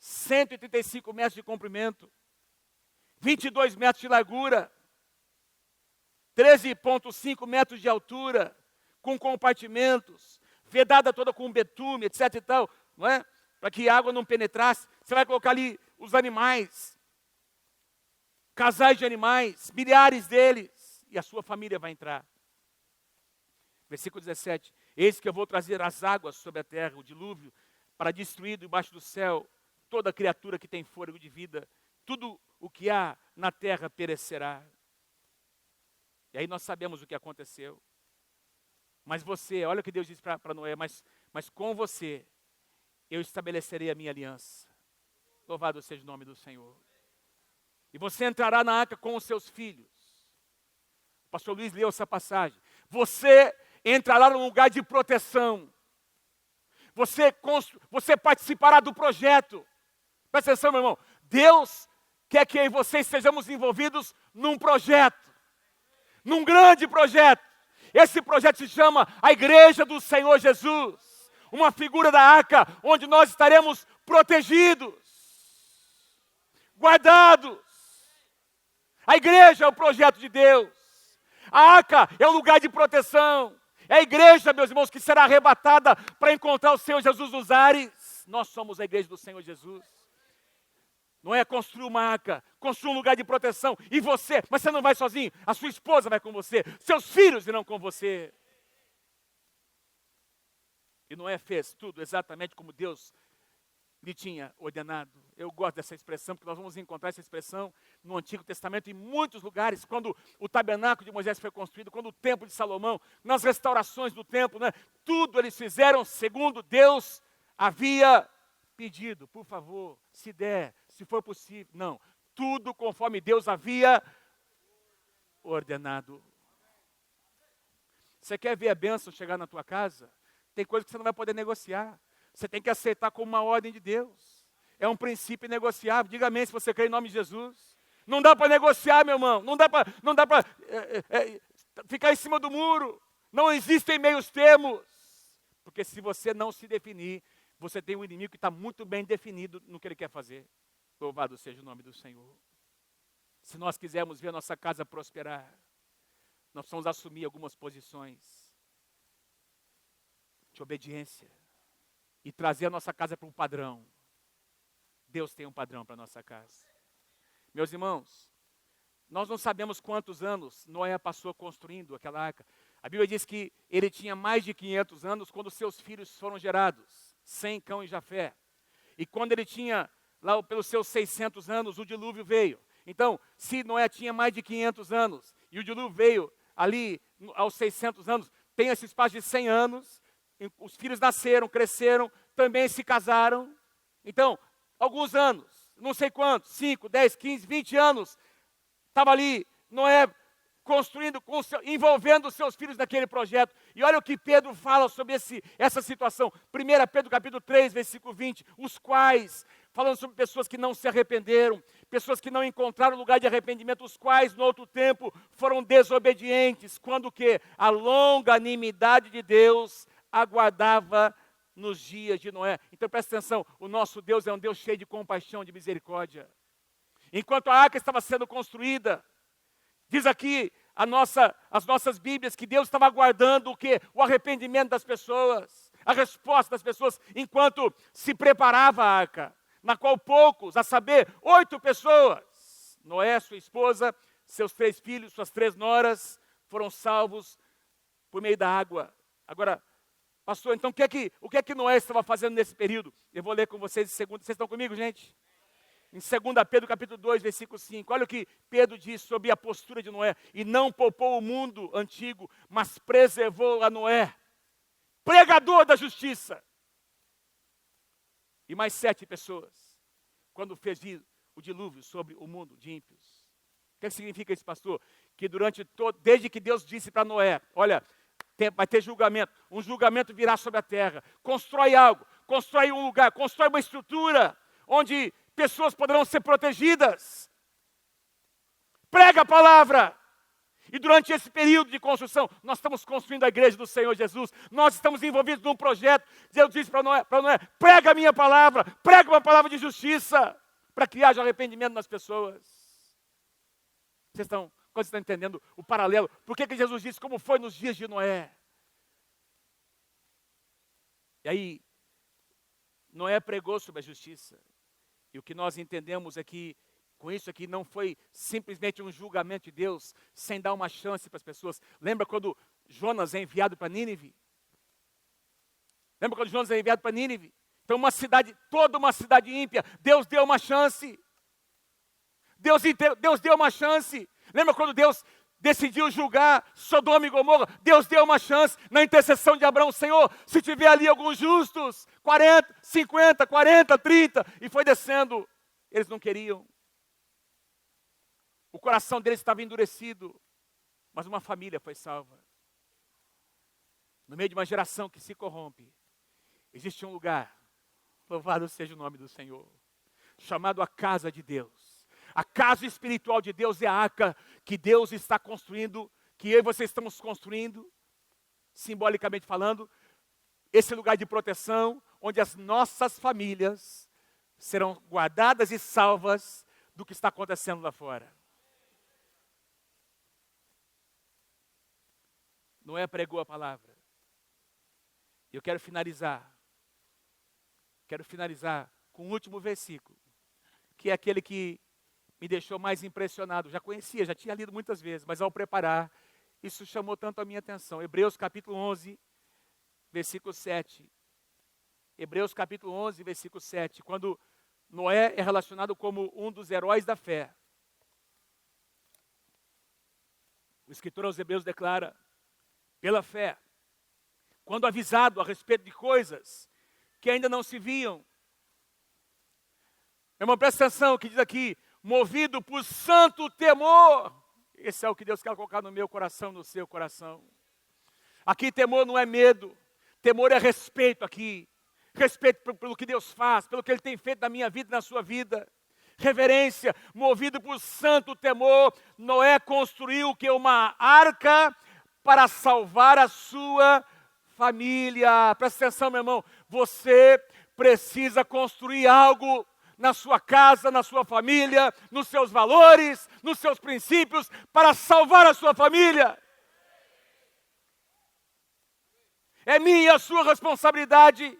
135 metros de comprimento. 22 metros de largura, 13,5 metros de altura, com compartimentos, vedada toda com betume, etc e tal, não é? Para que a água não penetrasse. Você vai colocar ali os animais, casais de animais, milhares deles, e a sua família vai entrar. Versículo 17: eis que eu vou trazer as águas sobre a terra, o dilúvio, para destruir debaixo do céu toda criatura que tem fôlego de vida. Tudo o que há na terra perecerá. E aí nós sabemos o que aconteceu. Mas você, olha o que Deus diz para Noé: mas com você eu estabelecerei a minha aliança. Louvado seja o nome do Senhor. E você entrará na arca com os seus filhos. O pastor Luiz leu essa passagem. Você entrará num lugar de proteção. Você participará do projeto. Presta atenção, meu irmão. Deus quer que eu e você estejamos envolvidos num projeto, num grande projeto. Esse projeto se chama a Igreja do Senhor Jesus, uma figura da arca, onde nós estaremos protegidos, guardados. A igreja é o projeto de Deus, a arca é o lugar de proteção, é a igreja, meus irmãos, que será arrebatada para encontrar o Senhor Jesus nos ares. Nós somos a igreja do Senhor Jesus. Noé construiu uma arca, construiu um lugar de proteção. E você, mas você não vai sozinho, a sua esposa vai com você, seus filhos irão com você. E Noé fez tudo exatamente como Deus lhe tinha ordenado. Eu gosto dessa expressão, porque nós vamos encontrar essa expressão no Antigo Testamento em muitos lugares, quando o tabernáculo de Moisés foi construído, quando o templo de Salomão, nas restaurações do templo, né, tudo eles fizeram segundo Deus havia pedido. Por favor, se der, se for possível. Não, tudo conforme Deus havia ordenado. Você quer ver a bênção chegar na tua casa? Tem coisa que você não vai poder negociar. Você tem que aceitar como uma ordem de Deus. É um princípio inegociável. Diga amém se você crê em nome de Jesus. Não dá para negociar, meu irmão. Não dá para ficar em cima do muro. Não existem meios termos. Porque se você não se definir, você tem um inimigo que está muito bem definido no que ele quer fazer. Louvado seja o nome do Senhor. Se nós quisermos ver a nossa casa prosperar, nós precisamos assumir algumas posições de obediência e trazer a nossa casa para um padrão. Deus tem um padrão para a nossa casa. Meus irmãos, nós não sabemos quantos anos Noé passou construindo aquela arca. A Bíblia diz que ele tinha mais de 500 anos quando seus filhos foram gerados, Sem, Cão e Jafé. E quando ele tinha, lá pelos seus 600 anos, o dilúvio veio. Então, se Noé tinha mais de 500 anos e o dilúvio veio ali aos 600 anos, tem esse espaço de 100 anos, os filhos nasceram, cresceram, também se casaram. Então, alguns anos, não sei quantos, 5, 10, 15, 20 anos, estava ali Noé construindo, envolvendo os seus filhos naquele projeto. E olha o que Pedro fala sobre essa situação. 1 Pedro capítulo 3, versículo 20, os quais, falando sobre pessoas que não se arrependeram, pessoas que não encontraram lugar de arrependimento, os quais no outro tempo foram desobedientes, quando que a longanimidade de Deus aguardava nos dias de Noé. Então presta atenção, o nosso Deus é um Deus cheio de compaixão, de misericórdia. Enquanto a arca estava sendo construída, diz aqui as nossas Bíblias que Deus estava aguardando o quê? O arrependimento das pessoas, a resposta das pessoas, enquanto se preparava a arca, na qual poucos, a saber, 8 pessoas, Noé, sua esposa, seus 3 filhos, suas 3 noras, foram salvos por meio da água. Agora, pastor, então o que é que Noé estava fazendo nesse período? Eu vou ler com vocês em segundo. Vocês estão comigo, gente? Em 2 Pedro capítulo 2, versículo 5. Olha o que Pedro diz sobre a postura de Noé. E não poupou o mundo antigo, mas preservou a Noé, pregador da justiça. E mais 7 pessoas, quando fez o dilúvio sobre o mundo de ímpios. O que significa isso, pastor? Que desde que Deus disse para Noé, olha, vai ter julgamento, um julgamento virá sobre a terra. Constrói algo, constrói um lugar, constrói uma estrutura onde pessoas poderão ser protegidas. Prega a palavra. E durante esse período de construção, nós estamos construindo a igreja do Senhor Jesus. Nós estamos envolvidos num projeto. Deus disse para Noé, prega a minha palavra, prega uma palavra de justiça, para que haja arrependimento nas pessoas. Quando vocês estão entendendo o paralelo? Por que Jesus disse como foi nos dias de Noé? E aí, Noé pregou sobre a justiça. E o que nós entendemos é que, com isso aqui, não foi simplesmente um julgamento de Deus, sem dar uma chance para as pessoas. Lembra quando Jonas é enviado para Nínive? Lembra quando Jonas é enviado para Nínive? Então toda uma cidade ímpia, Deus deu uma chance. Deus deu uma chance. Lembra quando Deus decidiu julgar Sodoma e Gomorra? Deus deu uma chance na intercessão de Abraão. Senhor, se tiver ali alguns justos, 40, 50, 40, 30, e foi descendo. Eles não queriam. O coração deles estava endurecido, mas uma família foi salva. No meio de uma geração que se corrompe, existe um lugar, louvado seja o nome do Senhor, chamado a casa de Deus. A casa espiritual de Deus é a arca que Deus está construindo, que eu e você estamos construindo, simbolicamente falando, esse lugar de proteção, onde as nossas famílias serão guardadas e salvas do que está acontecendo lá fora. Noé pregou a palavra. Eu quero finalizar com o último versículo, que é aquele que me deixou mais impressionado. Já conhecia, já tinha lido muitas vezes, mas ao preparar, isso chamou tanto a minha atenção. Hebreus capítulo 11, versículo 7. Hebreus capítulo 11, versículo 7. Quando Noé é relacionado como um dos heróis da fé. O escritor aos Hebreus declara, pela fé, quando avisado a respeito de coisas que ainda não se viam. Meu irmão, presta atenção, que diz aqui, movido por santo temor. Esse é o que Deus quer colocar no meu coração, no seu coração. Aqui temor não é medo, temor é respeito aqui. Respeito pelo que Deus faz, pelo que Ele tem feito na minha vida e na sua vida. Reverência, movido por santo temor, Noé construiu que uma arca para salvar a sua família. Presta atenção, meu irmão, você precisa construir algo na sua casa, na sua família, nos seus valores, nos seus princípios, para salvar a sua família. É minha e a sua responsabilidade.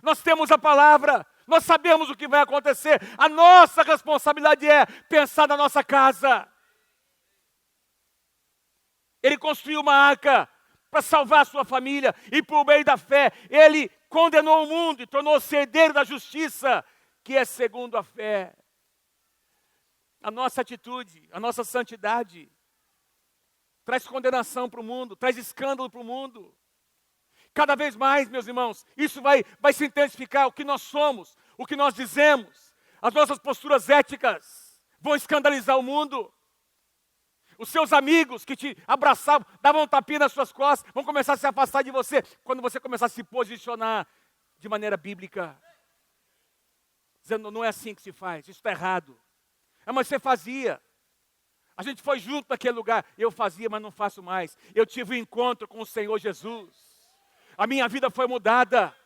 Nós temos a palavra, nós sabemos o que vai acontecer. A nossa responsabilidade é pensar na nossa casa. Ele construiu uma arca para salvar a sua família e por meio da fé, ele condenou o mundo e tornou-se herdeiro da justiça, que é segundo a fé. A nossa atitude, a nossa santidade, traz condenação para o mundo, traz escândalo para o mundo. Cada vez mais, meus irmãos, isso vai se intensificar. O que nós somos, o que nós dizemos, as nossas posturas éticas vão escandalizar o mundo. Os seus amigos que te abraçavam, davam um tapinha nas suas costas, vão começar a se afastar de você quando você começar a se posicionar de maneira bíblica. Dizendo, não é assim que se faz, isso está errado. Mas você fazia. A gente foi junto naquele lugar. Eu fazia, mas não faço mais. Eu tive um encontro com o Senhor Jesus. A minha vida foi mudada.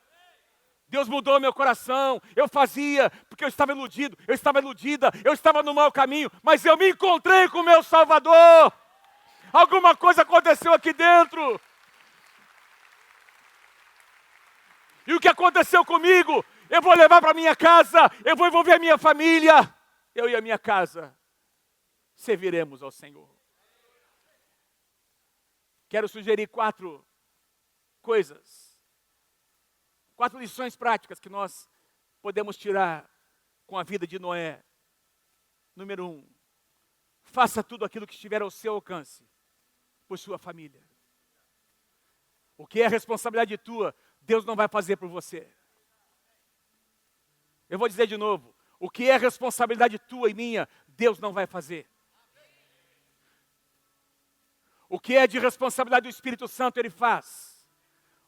Deus mudou meu coração. Eu fazia porque eu estava iludido, eu estava iludida, eu estava no mau caminho, mas eu me encontrei com o meu Salvador. Alguma coisa aconteceu aqui dentro. E o que aconteceu comigo, eu vou levar para minha casa, eu vou envolver a minha família. Eu e a minha casa serviremos ao Senhor. Quero sugerir 4 coisas, 4 lições práticas que nós podemos tirar com a vida de Noé. Número 1, faça tudo aquilo que estiver ao seu alcance por sua família. O que é responsabilidade tua, Deus não vai fazer por você. Eu vou dizer de novo, o que é responsabilidade tua e minha, Deus não vai fazer. O que é de responsabilidade do Espírito Santo, Ele faz.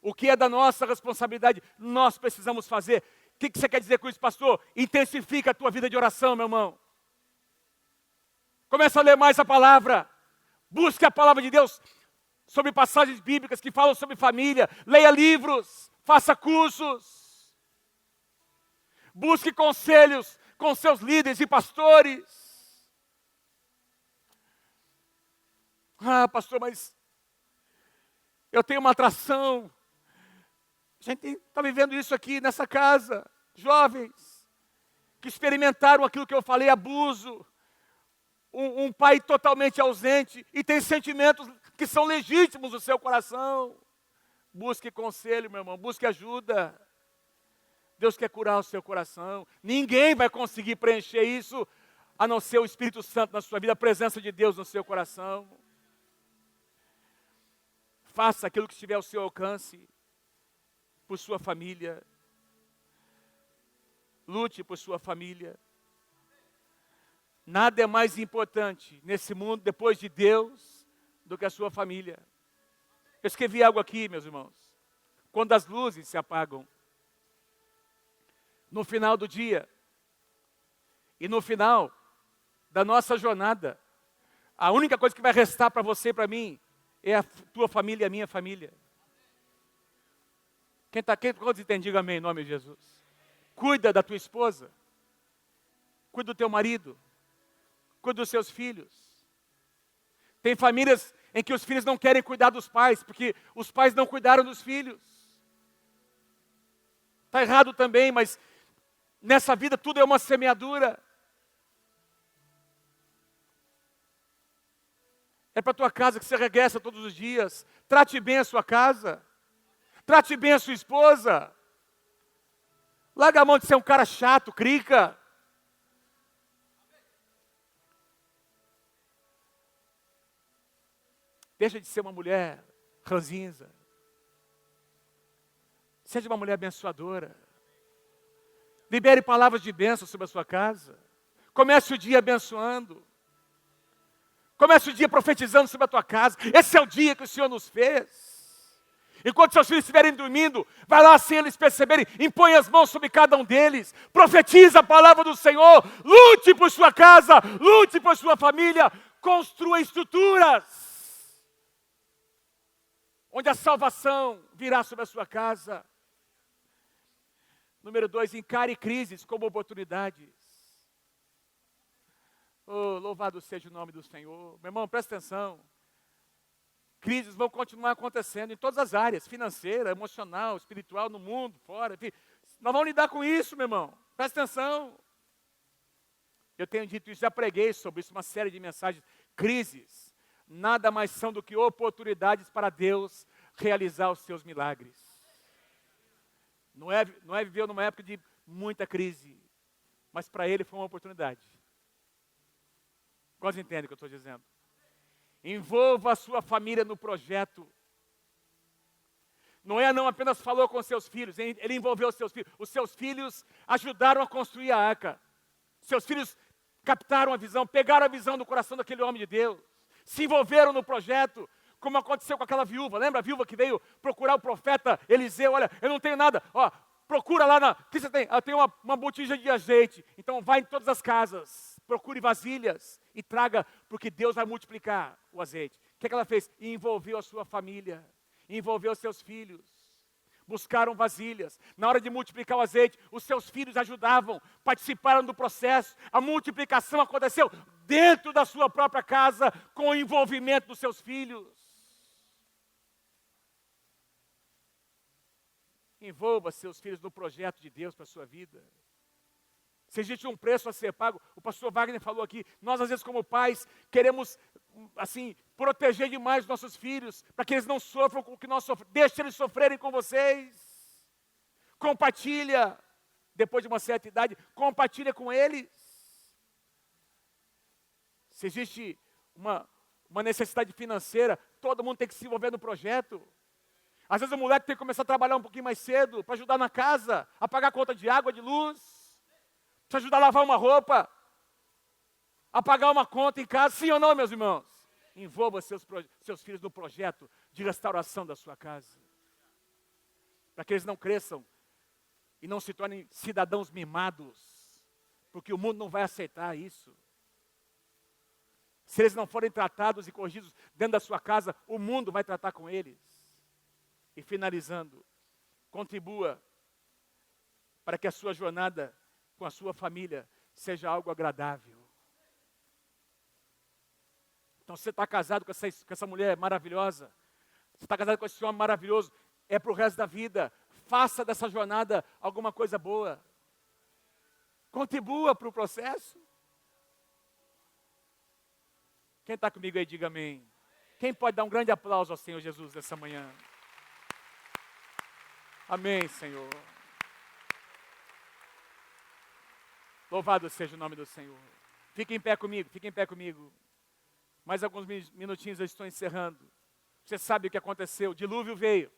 O que é da nossa responsabilidade, nós precisamos fazer. O que você quer dizer com isso, pastor? Intensifica a tua vida de oração, meu irmão. Começa a ler mais a palavra. Busque a palavra de Deus sobre passagens bíblicas que falam sobre família. Leia livros, faça cursos. Busque conselhos com seus líderes e pastores. Ah, pastor, mas eu tenho uma atração. A gente está vivendo isso aqui nessa casa. Jovens que experimentaram aquilo que eu falei, abuso. Um pai totalmente ausente e tem sentimentos que são legítimos no seu coração. Busque conselho, meu irmão, busque ajuda. Deus quer curar o seu coração. Ninguém vai conseguir preencher isso, a não ser o Espírito Santo na sua vida, a presença de Deus no seu coração. Faça aquilo que estiver ao seu alcance, por sua família. Lute por sua família. Nada é mais importante nesse mundo, depois de Deus, do que a sua família. Eu escrevi algo aqui, meus irmãos. Quando as luzes se apagam, no final do dia, e no final da nossa jornada, a única coisa que vai restar para você e para mim, é a tua família e a minha família. Quantos entendem? Diga amém, em nome de Jesus. Cuida da tua esposa. Cuida do teu marido. Cuida dos seus filhos. Tem famílias em que os filhos não querem cuidar dos pais, porque os pais não cuidaram dos filhos. Está errado também, mas nessa vida tudo é uma semeadura. É para a tua casa que você regressa todos os dias. Trate bem a sua casa. Trate bem a sua esposa. Larga a mão de ser um cara chato, crica. Deixa de ser uma mulher ranzinza. Seja uma mulher abençoadora. Libere palavras de bênção sobre a sua casa. Comece o dia abençoando. Comece o dia profetizando sobre a tua casa. Esse é o dia que o Senhor nos fez. Enquanto seus filhos estiverem dormindo, vai lá sem eles perceberem, impõe as mãos sobre cada um deles, profetiza a palavra do Senhor, lute por sua casa, lute por sua família, construa estruturas, onde a salvação virá sobre a sua casa. Número 2, encare crises como oportunidades. Oh, louvado seja o nome do Senhor. Meu irmão, presta atenção. Crises vão continuar acontecendo em todas as áreas, financeira, emocional, espiritual, no mundo, fora, enfim. Nós vamos lidar com isso, meu irmão. Presta atenção. Eu tenho dito isso, já preguei sobre isso, uma série de mensagens. Crises nada mais são do que oportunidades para Deus realizar os seus milagres. Noé viveu numa época de muita crise, mas para ele foi uma oportunidade. Quase entendem o que eu estou dizendo? Envolva a sua família no projeto. Noé não apenas falou com seus filhos, ele envolveu os seus filhos. Os seus filhos ajudaram a construir a arca. Seus filhos captaram a visão, pegaram a visão do coração daquele homem de Deus. Se envolveram no projeto, como aconteceu com aquela viúva. Lembra a viúva que veio procurar o profeta Eliseu? Olha, eu não tenho nada. Ó, procura lá o que você tem? Eu tenho uma botija de azeite. Então vai em todas as casas, procure vasilhas e traga, porque Deus vai multiplicar o azeite. O que ela fez? Envolveu a sua família, envolveu os seus filhos. Buscaram vasilhas. Na hora de multiplicar o azeite, os seus filhos ajudavam, participaram do processo. A multiplicação aconteceu dentro da sua própria casa, com o envolvimento dos seus filhos. Envolva seus filhos no projeto de Deus para a sua vida. Se existe um preço a ser pago, o pastor Wagner falou aqui, nós às vezes como pais queremos, assim, proteger demais os nossos filhos, para que eles não sofram com o que nós sofremos. Deixe eles sofrerem com vocês. Compartilha, depois de uma certa idade, compartilha com eles. Se existe uma necessidade financeira, todo mundo tem que se envolver no projeto. Às vezes o moleque tem que começar a trabalhar um pouquinho mais cedo, para ajudar na casa, a pagar a conta de água, de luz. Para ajudar a lavar uma roupa, a pagar uma conta em casa, sim ou não, meus irmãos? Envolva seus filhos no projeto de restauração da sua casa. Para que eles não cresçam e não se tornem cidadãos mimados, porque o mundo não vai aceitar isso. Se eles não forem tratados e corrigidos dentro da sua casa, o mundo vai tratar com eles. E finalizando, contribua para que a sua jornada com a sua família seja algo agradável. Então você está casado com essa mulher maravilhosa, você está casado com esse homem maravilhoso, é para o resto da vida. Faça dessa jornada alguma coisa boa. Contribua para o processo. Quem está comigo aí, diga amém. Quem pode dar um grande aplauso ao Senhor Jesus nessa manhã? Amém, Senhor. Louvado seja o nome do Senhor. Fique em pé comigo, fique em pé comigo. Mais alguns minutinhos eu estou encerrando. Você sabe o que aconteceu, o dilúvio veio.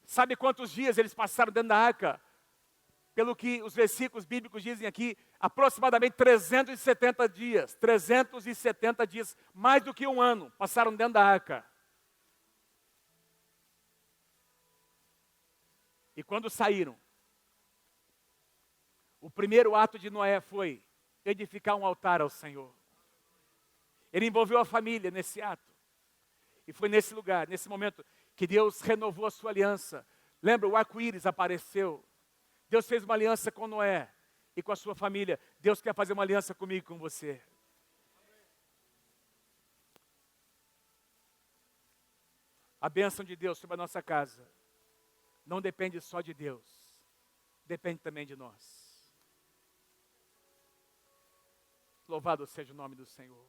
Sabe quantos dias eles passaram dentro da arca? Pelo que os versículos bíblicos dizem aqui, aproximadamente 370 dias. 370 dias, mais do que um ano, passaram dentro da arca. E quando saíram, o primeiro ato de Noé foi edificar um altar ao Senhor. Ele envolveu a família nesse ato. E foi nesse lugar, nesse momento, que Deus renovou a sua aliança. Lembra, o arco-íris apareceu. Deus fez uma aliança com Noé e com a sua família. Deus quer fazer uma aliança comigo e com você. A bênção de Deus sobre a nossa casa não depende só de Deus, depende também de nós. Louvado seja o nome do Senhor.